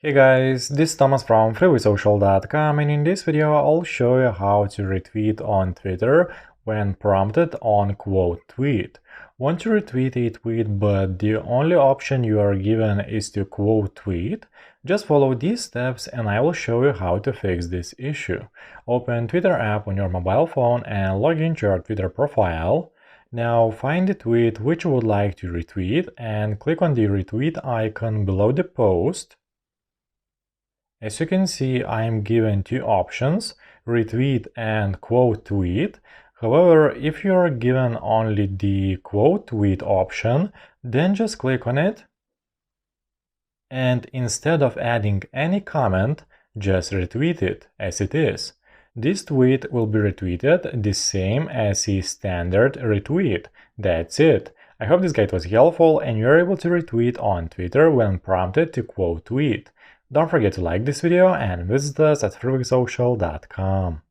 Hey guys, this is Thomas from freewaysocial.com, and in this video I'll show you how to retweet on Twitter when prompted on quote tweet. Want to retweet a tweet, but the only option you are given is to quote tweet? Just follow these steps and I will show you how to fix this issue. Open Twitter app on your mobile phone and log into your Twitter profile. Now find the tweet which you would like to retweet and click on the retweet icon below the post. As you can see, I am given two options, retweet and quote tweet. However, if you are given only the quote tweet option, then just click on it. And instead of adding any comment, just retweet it as it is. This tweet will be retweeted the same as a standard retweet. That's it. I hope this guide was helpful and you're able to retweet on Twitter when prompted to quote tweet. Don't forget to like this video and visit us at freewaysocial.com.